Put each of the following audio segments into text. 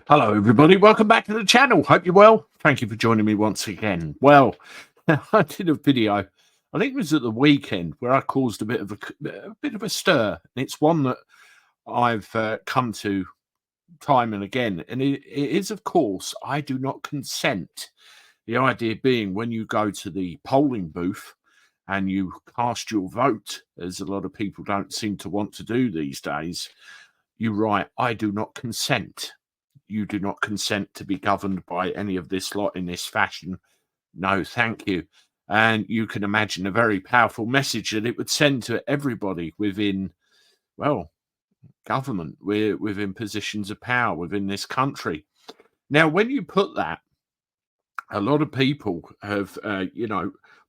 Hello, everybody. Welcome back to the channel. Hope you're well. Thank you for joining me once again. Well, I did a video, I think it was at the weekend, where I caused a bit of a stir. It's one that I've come to time and again, and it is, of course, I do not consent. The idea being, when you go to the polling booth and you cast your vote, as a lot of people don't seem to want to do these days, you write, "I do not consent." You do not consent to be governed by any of this lot in this fashion. No, thank you. And you can imagine a very powerful message that it would send to everybody within, well, government, within positions of power within this country. Now, when you put that, a lot of people have,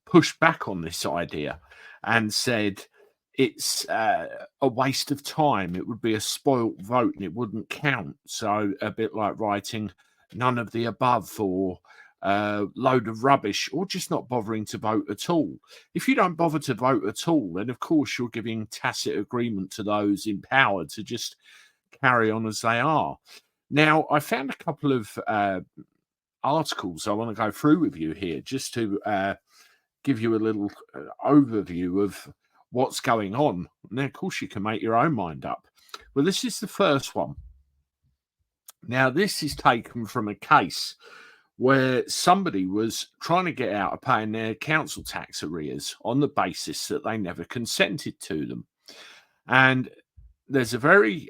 pushed back on this idea and said, it's a waste of time. It would be a spoilt vote and it wouldn't count. So a bit like writing none of the above, or load of rubbish, or just not bothering to vote at all. If you don't bother to vote at all, then of course you're giving tacit agreement to those in power to just carry on as they are. Now, I found a couple of articles I want to go through with you here, just to give you a little overview of what's going on. Now, of course, you can make your own mind up. Well, this is the first one. Now, this is taken from a case where somebody was trying to get out of paying their council tax arrears on the basis that they never consented to them. And there's a very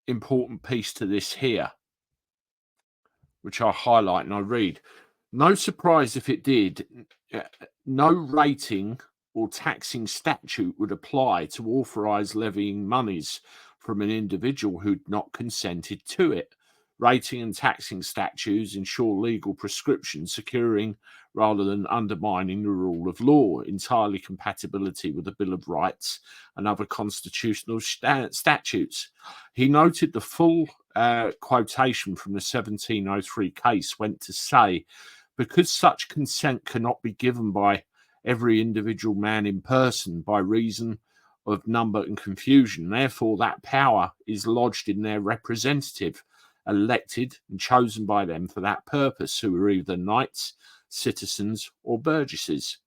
important piece to this here, which I highlight and I read. No surprise if it did. No rating or taxing statute would apply to authorize levying monies from an individual who'd not consented to it. Rating and taxing statutes ensure legal prescription, securing rather than undermining the rule of law, entirely compatibility with the Bill of Rights and other constitutional statutes. He noted the full quotation from the 1703 case went to say, because such consent cannot be given by every individual man in person by reason of number and confusion, therefore that power is lodged in their representative, elected and chosen by them for that purpose, who are either knights, citizens, or burgesses.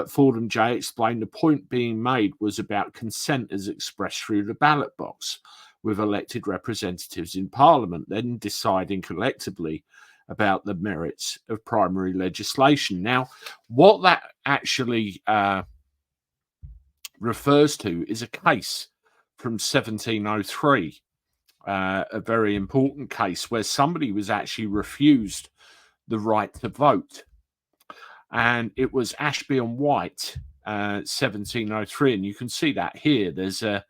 Fordham J explained the point being made was about consent as expressed through the ballot box, with elected representatives in Parliament then deciding collectively about the merits of primary legislation. Now, what that actually refers to is a case from 1703, a very important case where somebody was actually refused the right to vote. And it was Ashby and White, 1703. And you can see that here. There's a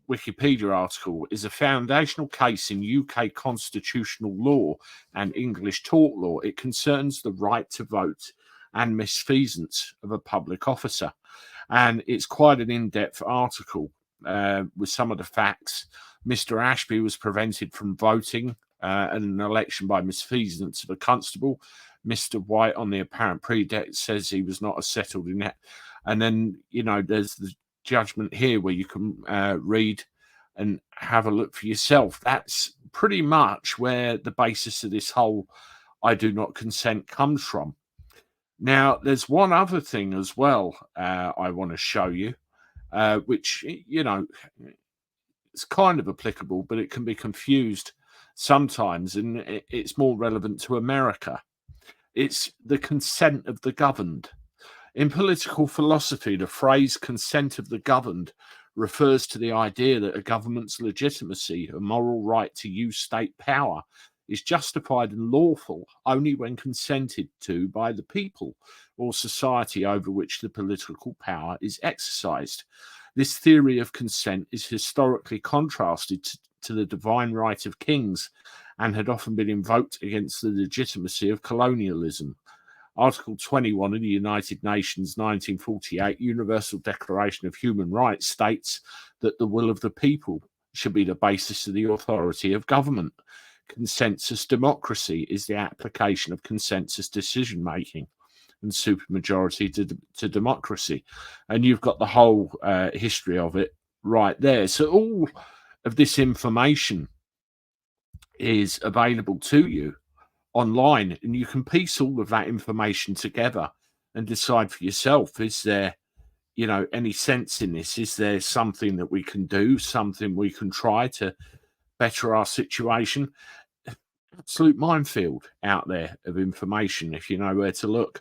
Wikipedia article, is a foundational case in UK constitutional law and English tort law. It concerns the right to vote and misfeasance of a public officer. And it's quite an in-depth article with some of the facts. Mr. Ashby was prevented from voting in an election by misfeasance of a constable. Mr. White, on the apparent pretext, says he was not settled in that. And then, there's the judgment here where you can read and have a look for yourself. That's pretty much where the basis of this whole I do not consent comes from. Now, there's one other thing as well I want to show you, which, it's kind of applicable, but it can be confused sometimes, and it's more relevant to America. It's the consent of the governed. In political philosophy, the phrase consent of the governed refers to the idea that a government's legitimacy, a moral right to use state power, is justified and lawful only when consented to by the people or society over which the political power is exercised. This theory of consent is historically contrasted to the divine right of kings and had often been invoked against the legitimacy of colonialism. Article 21 of the United Nations 1948 Universal Declaration of Human Rights states that the will of the people should be the basis of the authority of government. Consensus democracy is the application of consensus decision-making and supermajority to democracy. And you've got the whole history of it right there. So all of this information is available to you online, and you can piece all of that information together and decide for yourself, is there, any sense in this? Is there something that we can do, something we can try to better our situation? Absolute minefield out there of information if you know where to look.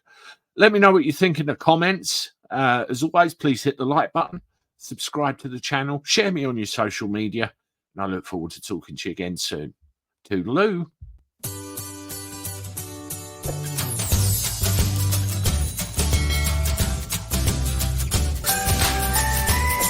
Let me know what you think in the comments. As always, please hit the like button, subscribe to the channel, share me on your social media, and I look forward to talking to you again soon. Toodaloo.